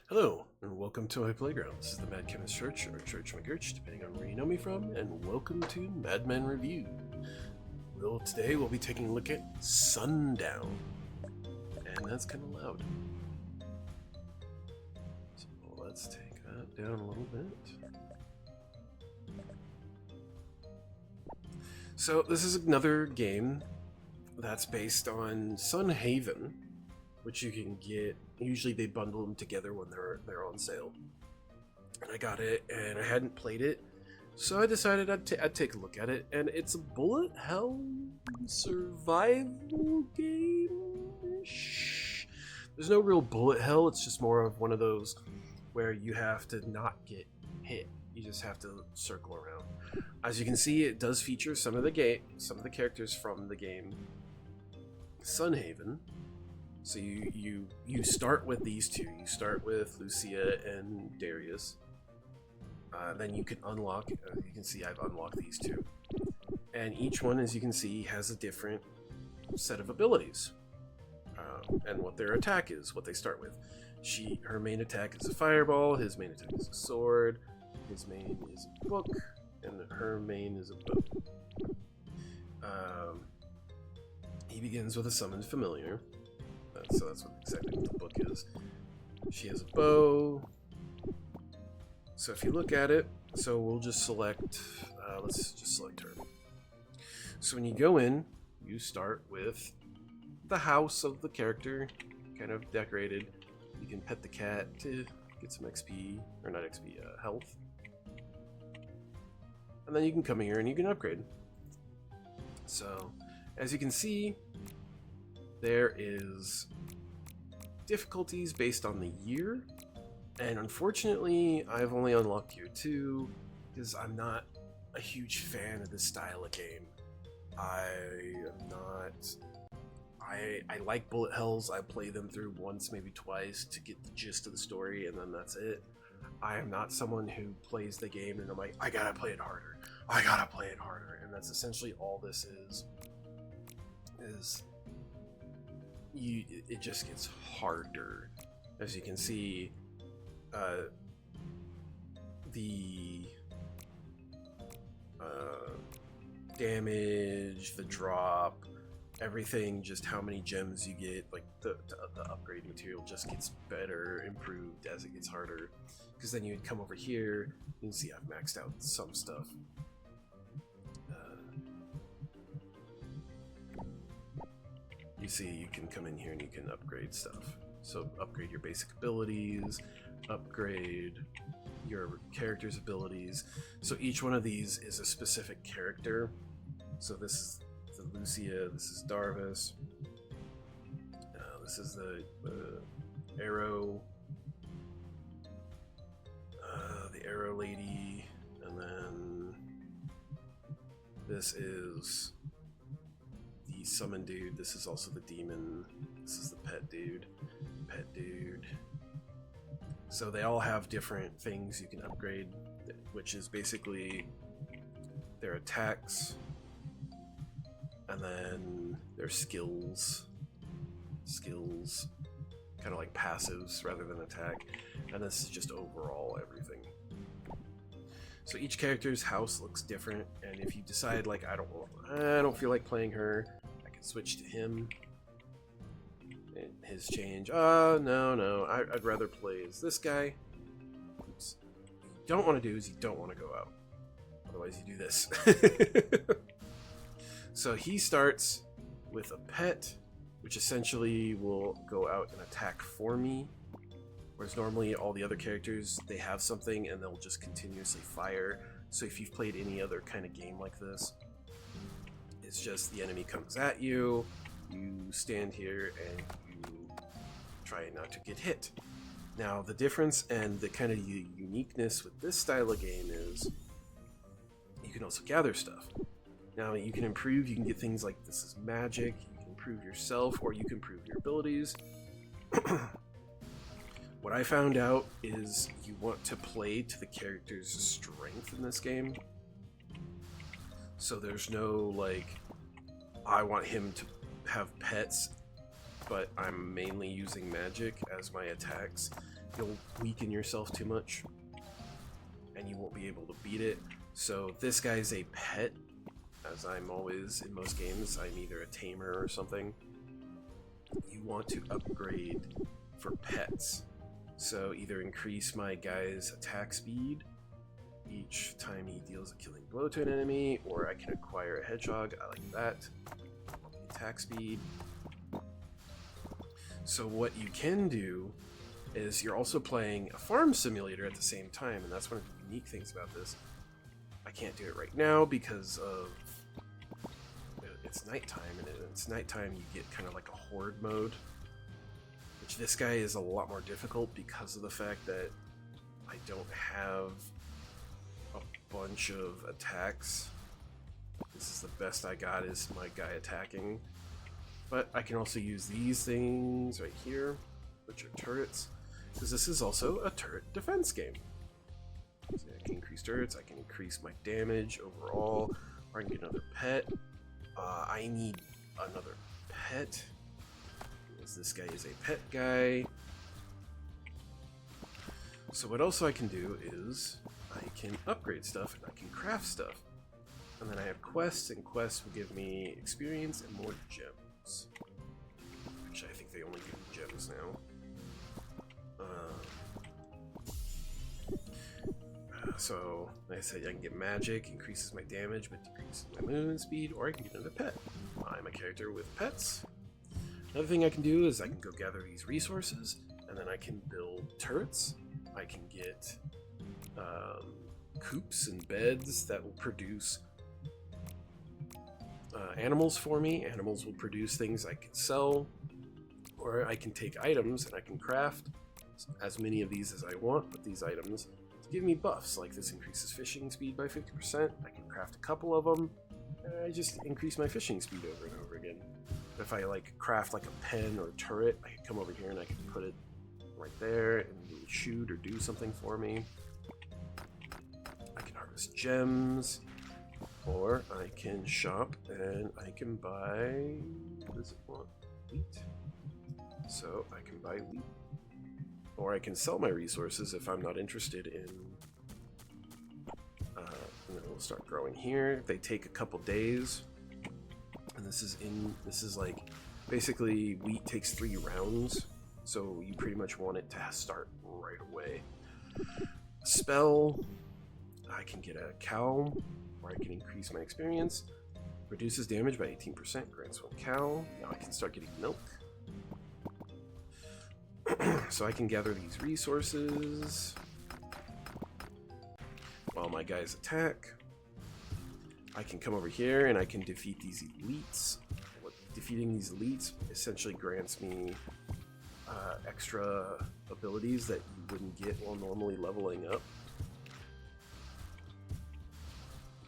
Hello, and welcome to my playground. This is the Mad Chemist Church, or Church McGurch, depending on where you know me from, and welcome to Madman Review. Today we'll be taking a look at Sundown, and that's kind of loud. So let's take that down a little bit. So this is another game that's based on Sunhaven, which you can get. Usually they bundle them together when they're on sale. And I got it, and I hadn't played it, so I decided I'd take a look at it. And it's a bullet hell survival game-ish. There's no real bullet hell. It's just more of one of those where you have to not get hit. You just have to circle around. As you can see, it does feature some of the characters from the game Sunhaven. So you start with these two. You start with Lucia and Darius. Then you can unlock. You can see I've unlocked these two, and each one, as you can see, has a different set of abilities, and what their attack is. What they start with. Her main attack is a fireball. His main attack is a sword. His main is a book, and her main is a bow. He begins with a summoned familiar. So that's exactly what the book is. She has a bow. So if you look at it, so we'll just select, let's just select her. So when you go in, you start with the house of the character, kind of decorated. You can pet the cat to get some XP, or not XP, health. And then you can come here and you can upgrade. So, as you can see, there is difficulties based on the year, and unfortunately I've only unlocked year 2 because I'm not a huge fan of this style of game. I like bullet hells. I play them through once, maybe twice to get the gist of the story, and then that's it. I am not someone who plays the game and I'm like, I gotta play it harder, and that's essentially all this is it just gets harder. As you can see, the damage, the drop, everything, just how many gems you get, like the upgrade material just gets better, improved as it gets harder. Because then you'd come over here, you can see I've maxed out some stuff. You see, you can come in here and you can upgrade stuff. So upgrade your basic abilities, upgrade your character's abilities. So each one of these is a specific character. So this is the Lucia, this is Darvis, this is the Arrow, the Arrow Lady, and then this is the Summon dude. This is also the Demon. This is the Pet dude. So they all have different things you can upgrade, which is basically their attacks, and then their skills, kind of like passives rather than attack, and this is just overall everything. So each character's house looks different, and if you decide like I don't feel like playing her, I can switch to him. And his change. No, I'd rather play as this guy. Oops. What you don't want to do is you don't want to go out. Otherwise you do this. So he starts with a pet, which essentially will go out and attack for me. Whereas normally all the other characters, they have something and they'll just continuously fire. So if you've played any other kind of game like this, it's just the enemy comes at you, you stand here and you try not to get hit. Now the difference and the kind of uniqueness with this style of game is you can also gather stuff. Now you can improve, you can get things like this is magic, you can improve yourself, or you can improve your abilities. What I found out is you want to play to the character's strength in this game. So there's no like, I want him to have pets but I'm mainly using magic as my attacks, you'll weaken yourself too much, and you won't be able to beat it. So this guy's a pet, as I'm always in most games. I'm either a tamer or something. You want to upgrade for pets. So either increase my guy's attack speed each time he deals a killing blow to an enemy, or I can acquire a hedgehog. I like that. Attack speed. So what you can do is you're also playing a farm simulator at the same time, and that's one of the unique things about this. I can't do it right now because of it's nighttime, and it's nighttime you get kind of like a horde mode, which this guy is a lot more difficult because of the fact that I don't have a bunch of attacks. This is the best I got, is my guy attacking. But I can also use these things right here, which are turrets, because this is also a turret defense game. So I can increase turrets, I can increase my damage overall, or I can get another pet. I need another pet, because this guy is a pet guy. So what else I can do is I can upgrade stuff and I can craft stuff. And then I have quests, and quests will give me experience and more gems. Actually, I think they only give me gems now. So, like I said, I can get magic, increases my damage, but decreases my movement speed, or I can get another pet. I'm a character with pets. Another thing I can do is I can go gather these resources, and then I can build turrets. I can get coops and beds that will produce animals for me. Animals will produce things I can sell, or I can take items and I can craft as many of these as I want with these items to give me buffs. Like this increases fishing speed by 50%. I can craft a couple of them, and I just increase my fishing speed over and over again. If I like craft like a pen or a turret, I can come over here and I can put it right there and it will shoot or do something for me. I can harvest gems. Or I can shop and I can buy, what does it want? Wheat. So I can buy wheat. Or I can sell my resources if I'm not interested in, and then it'll start growing here. They take a couple days. And this is like, basically wheat takes 3 rounds. So you pretty much want it to start right away. Spell, I can get a cow. Or I can increase my experience, reduces damage by 18%, grants 1 cow. Now I can start getting milk. So I can gather these resources while my guys attack. I can come over here and I can defeat these elites. Defeating these elites essentially grants me extra abilities that you wouldn't get while normally leveling up.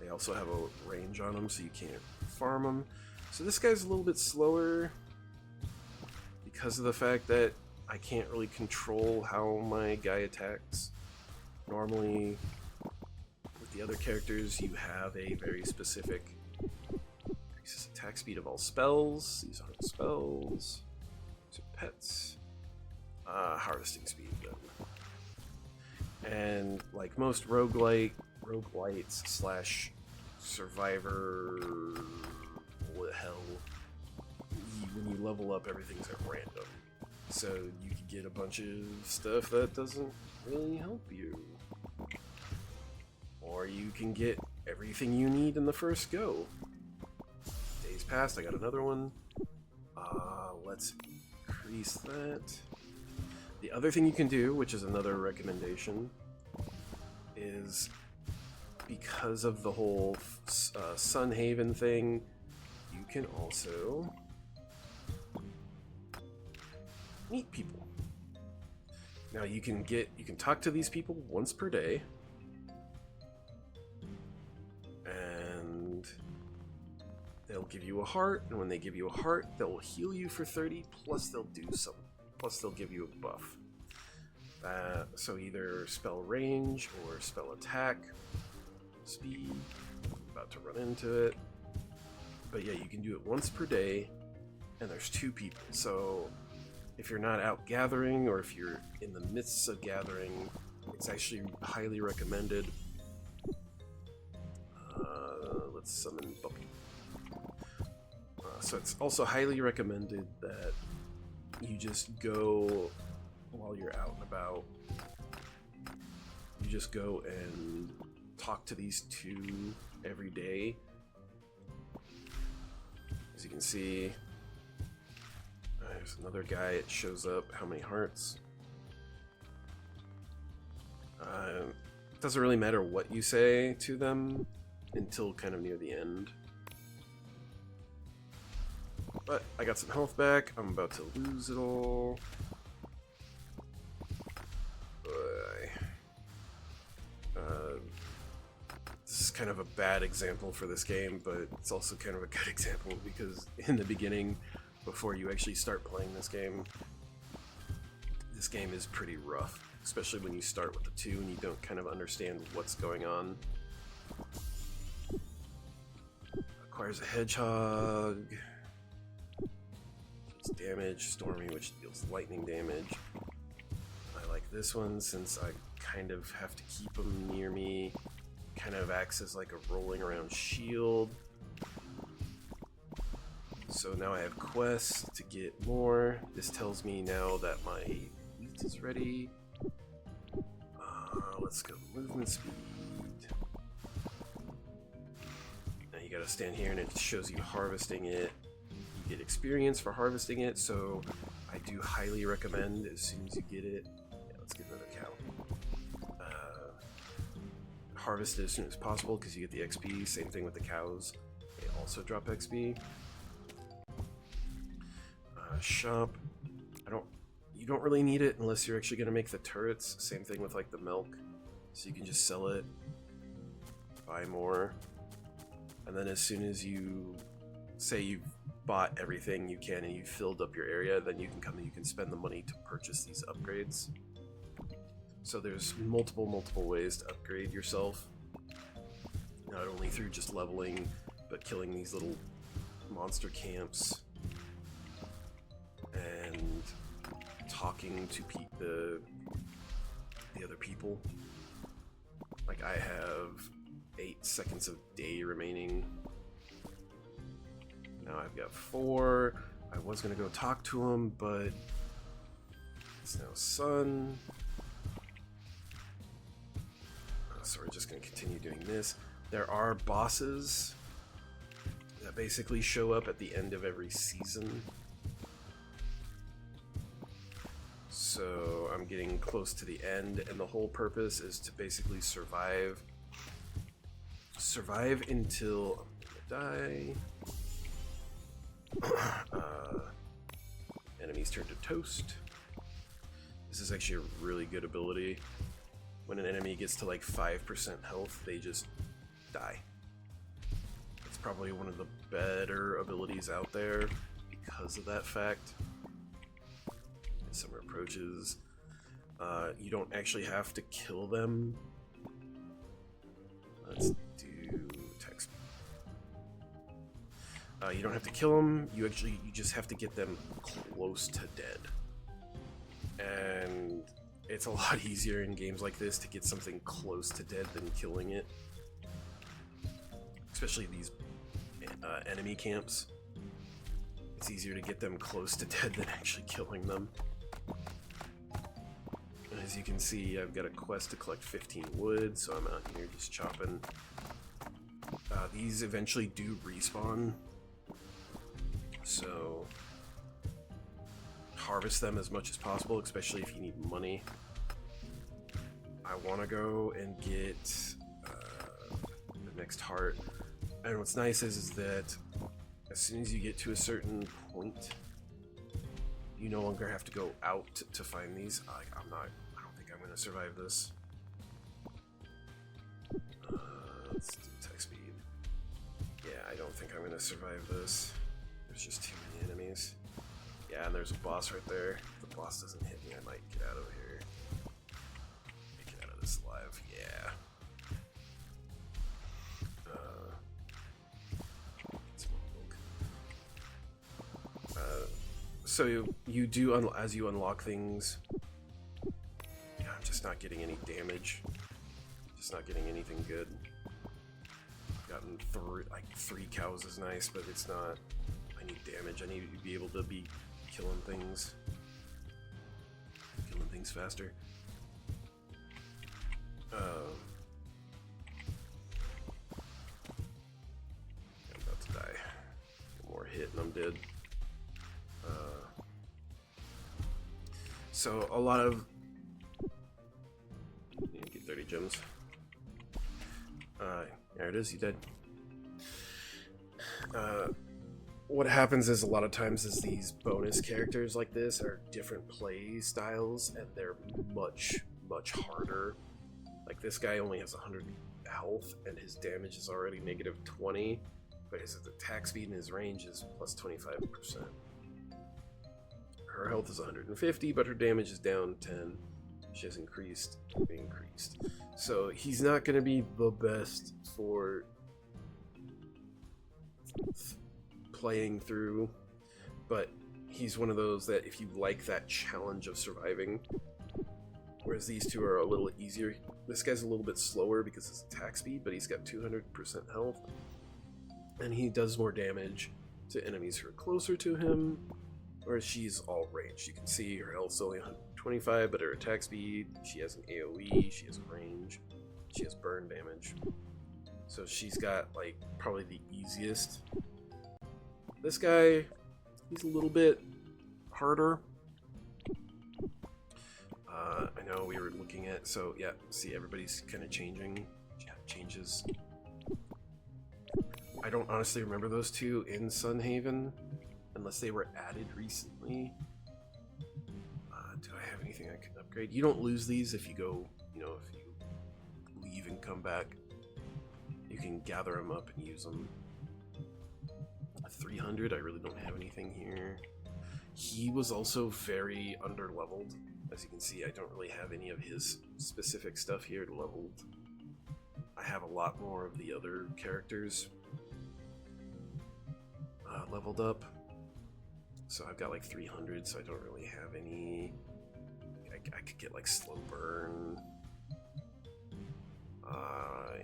They also have a range on them, so you can't farm them. So this guy's a little bit slower because of the fact that I can't really control how my guy attacks. Normally, with the other characters, you have a very specific increases attack speed of all spells. These aren't spells. These are pets. Harvesting speed, then. And like most roguelites slash survivor hell, when you level up, everything's at random. So you can get a bunch of stuff that doesn't really help you. Or you can get everything you need in the first go. Days passed, I got another one. Let's increase that. The other thing you can do, which is another recommendation, is because of the whole Sunhaven thing, you can also meet people. Now you can talk to these people once per day, and they'll give you a heart, and when they give you a heart, they'll heal you for 30, plus they'll give you a buff. So either spell range or spell attack speed. I'm about to run into it. But yeah, you can do it once per day, and there's 2 people. So if you're not out gathering, or if you're in the midst of gathering, it's actually highly recommended. Let's summon Bumpy. So it's also highly recommended that you just go while you're out and about. You just go and talk to these 2 every day. As you can see, there's another guy. It shows up how many hearts. It doesn't really matter what you say to them until kind of near the end. But I got some health back. I'm about to lose it all. This is kind of a bad example for this game, but it's also kind of a good example because in the beginning, before you actually start playing this game is pretty rough, especially when you start with the 2 and you don't kind of understand what's going on. Acquires a hedgehog. Deals damage. Stormy, which deals lightning damage. I like this one since I kind of have to keep them near me. Kind of acts as like a rolling around shield. So now I have quests to get more. This tells me now that my wheat is ready. Let's go movement speed. Now you gotta stand here and it shows you harvesting it. You get experience for harvesting it, so I do highly recommend as soon as you get it. Yeah, let's get another cow. Harvest it as soon as possible because you get the XP. Same thing with the cows. They also drop XP. Shop. You don't really need it unless you're actually gonna make the turrets. Same thing with like the milk. So you can just sell it, buy more, and then as soon as you say you've bought everything you can and you've filled up your area, then you can come and you can spend the money to purchase these upgrades. So there's multiple ways to upgrade yourself, not only through just leveling, but killing these little monster camps and talking to the other people. Like I have 8 seconds of day remaining. Now I've got 4. I was gonna go talk to him, but it's now sun. So we're just gonna continue doing this. There are bosses that basically show up at the end of every season. So I'm getting close to the end, and the whole purpose is to basically survive until I'm gonna die. Enemies turn to toast. This is actually a really good ability. When an enemy gets to like 5% health, they just die. It's probably one of the better abilities out there because of that fact. Summer approaches. You don't actually have to kill them. Let's do text. You don't have to kill them. You just have to get them close to dead. And it's a lot easier in games like this to get something close to dead than killing it. Especially these enemy camps. It's easier to get them close to dead than actually killing them. As you can see, I've got a quest to collect 15 wood, so I'm out here just chopping. These eventually do respawn, so harvest them as much as possible, especially if you need money. I want to go and get the next heart, and what's nice is that as soon as you get to a certain point, you no longer have to go out to find these. I don't think I'm going to survive this. Let's do text speed. Yeah, I don't think I'm going to survive this. There's just too many enemies. Yeah, and there's a boss right there. If the boss doesn't hit me, I might get out of here. Get out of this alive. Yeah. So you do, as you unlock things... Yeah, I'm just not getting any damage. Just not getting anything good. I've gotten three cows is nice, but it's not... I need damage. I need to be able to be killing things. Killing things faster. I'm about to die. One more hit and I'm dead. So a lot of... You get 30 gems. There it is, you dead. What happens is a lot of times is these bonus characters like this are different play styles and they're much harder. Like this guy only has 100 health and his damage is already negative 20, but his attack speed and his range is plus 25%. Her health is 150, but her damage is down 10. She has increased. So he's not going to be the best for playing through, but he's one of those that if you like that challenge of surviving, whereas these two are a little easier. This guy's a little bit slower because his attack speed, but he's got 200% health, and he does more damage to enemies who are closer to him, whereas she's all range. You can see her health's only 125, but her attack speed, she has an AoE, she has a range, she has burn damage. So she's got like probably the easiest. This guy, he's a little bit harder. I know we were looking at, so yeah, see everybody's kind of changing. Yeah, changes. I don't honestly remember those two in Sunhaven, unless they were added recently. Do I have anything I can upgrade? You don't lose these if you go, you know, if you leave and come back. You can gather them up and use them. 300, I really don't have anything here. He was also very under-leveled. As you can see, I don't really have any of his specific stuff here leveled. I have a lot more of the other characters leveled up. So I've got like 300, so I don't really have any. I could get like slow burn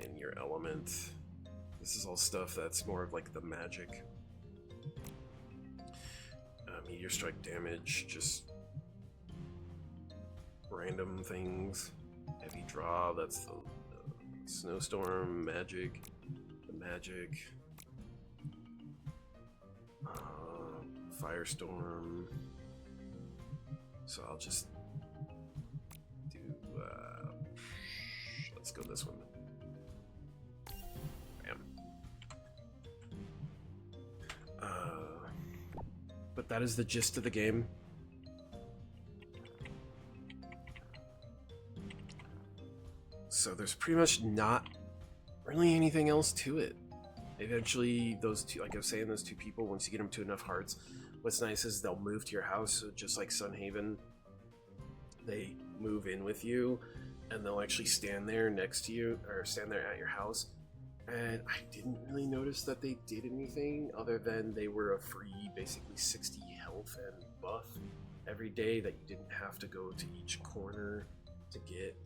in your element. This is all stuff that's more of like the magic. Meteor strike damage, just random things. Heavy draw, that's the snowstorm, magic, the magic. Firestorm. So I'll just do, let's go this one. Bam. But that is the gist of the game. So there's pretty much not really anything else to it. Eventually, those two, like I was saying, those two people, once you get them to enough hearts, what's nice is they'll move to your house, so just like Sunhaven, they move in with you, and they'll actually stand there next to you, or stand there at your house. And I didn't really notice that they did anything other than they were a free, basically 60 health and buff every day that you didn't have to go to each corner to get.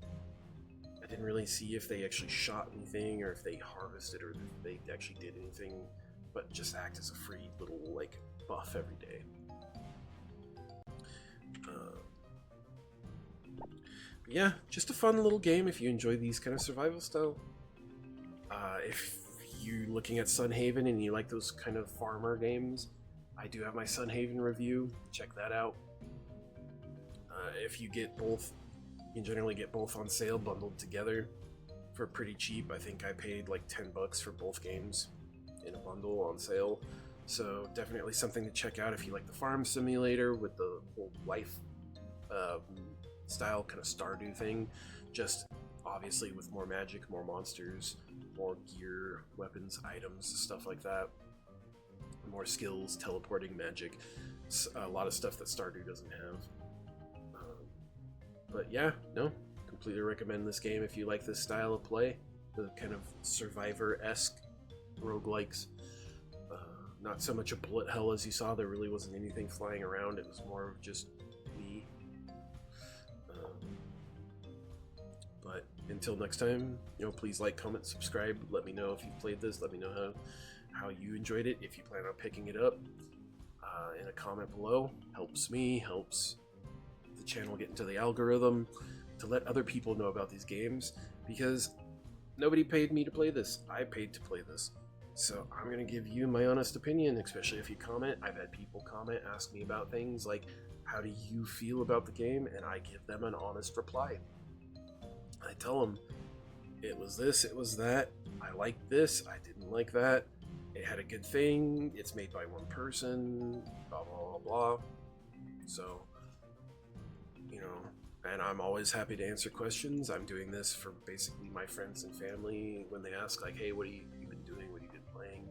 I didn't really see if they actually shot anything or if they harvested or if they actually did anything, but just act as a free little like buff every day. Yeah, just a fun little game if you enjoy these kind of survival style. If you're looking at Sunhaven and you like those kind of farmer games, I do have my Sunhaven review. Check that out. If you get both, you can generally get both on sale bundled together for pretty cheap. I think I paid like $10 for both games in a bundle on sale. So definitely something to check out if you like the farm simulator with the whole life style kind of Stardew thing. Just obviously with more magic, more monsters, more gear, weapons, items, stuff like that. More skills, teleporting, magic. A lot of stuff that Stardew doesn't have. But yeah, no, completely recommend this game if you like this style of play. The kind of survivor-esque roguelikes. not so much a bullet hell as you saw. There really wasn't anything flying around. It was more of just me. But until next time, please like, comment, subscribe. Let me know if you've played this. Let me know how you enjoyed it. If you plan on picking it up, in a comment below. Helps me, helps the channel get into the algorithm to let other people know about these games, because nobody paid me to play this. I paid to play this. So I'm going to give you my honest opinion, especially if you comment. I've had people comment, ask me about things like, how do you feel about the game? And I give them an honest reply. I tell them, it was this, it was that, I liked this, I didn't like that, it had a good thing, it's made by one person, blah blah blah blah. So, and I'm always happy to answer questions. I'm doing this for basically my friends and family when they ask, like, hey, what have you been doing, what have you been playing?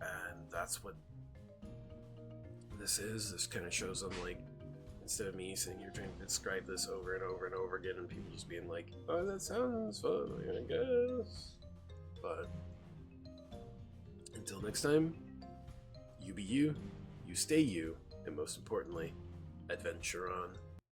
And that's what this is. This kind of shows them, like, instead of me sitting here trying to describe this over and over and over again and people just being like, oh, that sounds fun, I guess. But until next time, you be you, you stay you, and most importantly, adventure on.